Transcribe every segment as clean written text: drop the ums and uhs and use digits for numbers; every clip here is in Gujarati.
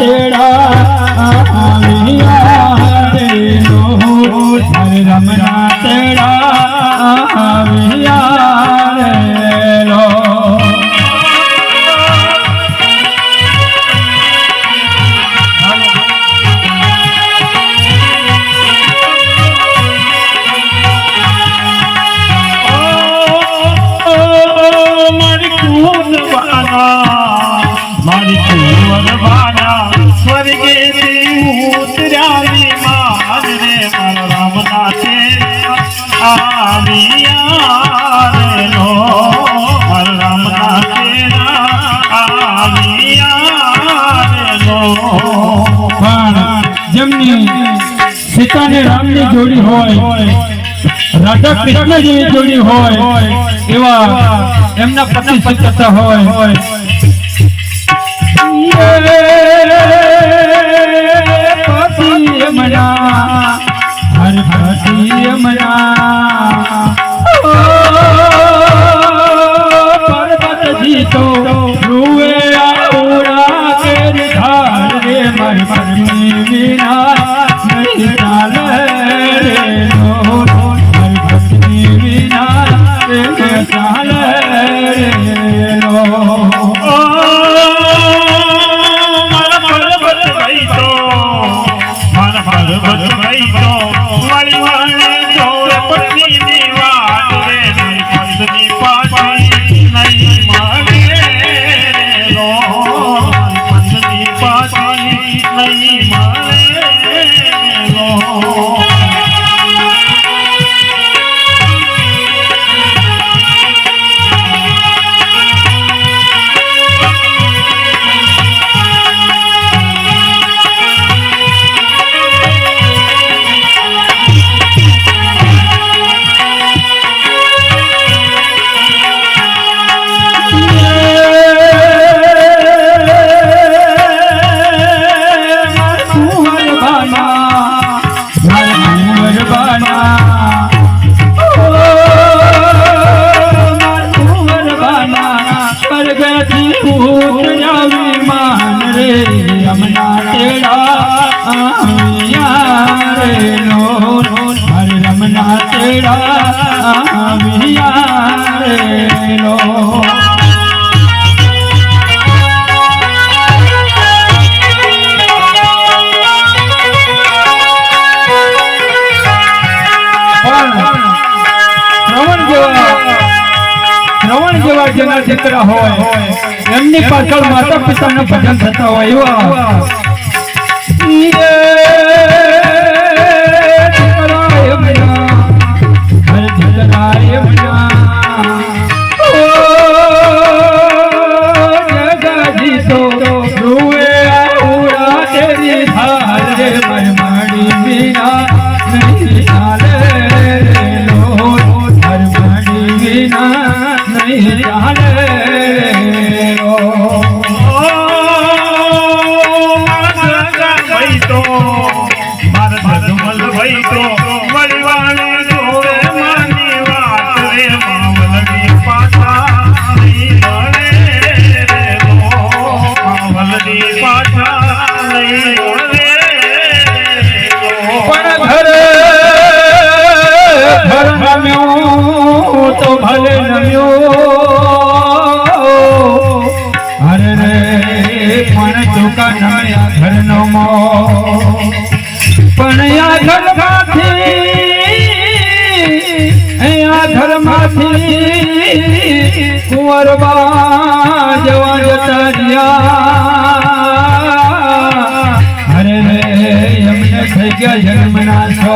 તેડા આવિયા રે લો હરે રમના તેડા આવિયા રે લો મારી કુંવરવાના સ્વર્ગેથી ઉતર્યાની માન રે મારા રામના છે આવિયા રે લો મારા રામના છે આવિયા રે લો પણ જેમની સીતા ને રામની જોડી હોય રાધા કૃષ્ણ જેવી જોડી હોય એવા એમના પતિ સકતા હોય પતિ મના હર પતિ મના પર્વતજી તો રૂએ આઉડા કે ધાર રે મારી પત્ની વિના નહીં ચાલે રે નો મારી પત્ની વિના રે ચાલે રે નો જેના દીકરા હોય એમની પાછળ માતા પિતાના ભજન થતા હોય એવા જગાજી તો રૂએ આઉડા તેરી ધાર રે મરમાડી વિના નહીં ચાલે રે લો મરમાડી વિના નહીં ચાલે રો ભાઈ તો મારા ધર્મલ ભાઈ તો વળવાને જોવે માની વાત રે માવલની પાછા નહીં મળે રે લો માવલની પાછા નહીં મળે પણ ઘર નમ્યો તો ભલે નમ્યો હરે રે પણ ચોકા નમ્યા ઘરનો મો પણ આ ઘરમાંથી કુંવરબા જવા જતા રહ્યા હરે રે એમને થઈ ગયા જન્મના છો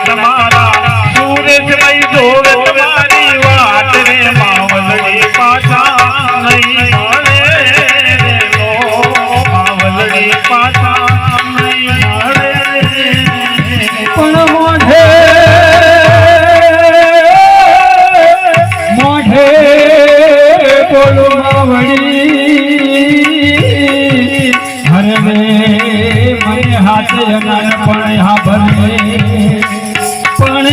તમારા સુરેશ ભાઈ જોવે તમારી વાત રે માવલડી હાથે અનાજ પણ હા ભરે પણ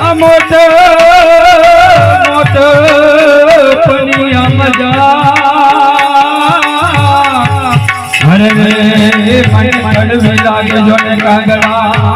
આ મોટો પનિયા મજા અરે મને કડવી લાગે જો ને કાગડા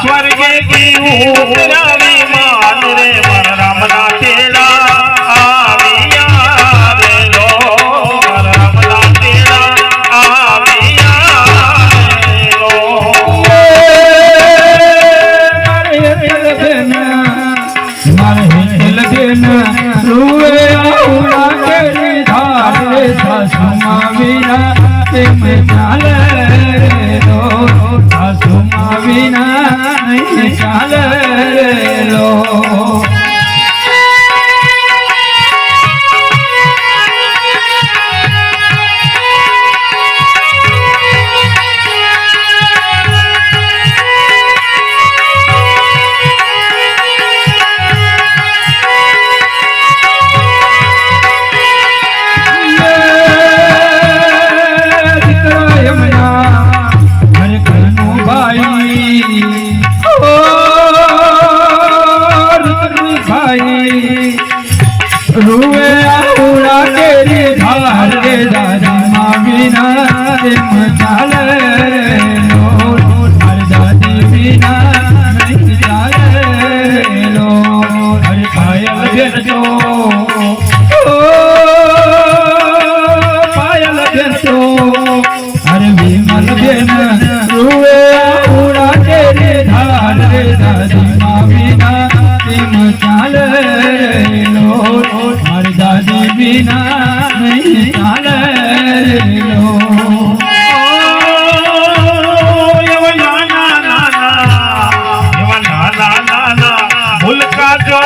स्वर्गे की मान रे रामना तेरा आविया रे लो रामना तेरा आविया रे लो मारे दिल रुए आउला के धार रे सासुमा बिना में चाले लो सासुमा बिना नहीं चाले लो रुए आउला तेरी धार रे दादी माँ बिना रे मचाले लो हर दादी बिना नहीं चाले लो हर पायल बेन तो पायल बेन तो हर विमल बेन रुए आउला तेरी धार रे दादी माँ बिना रे मचाले लो हर दादी बिना नहीं चाले लो भूल का जो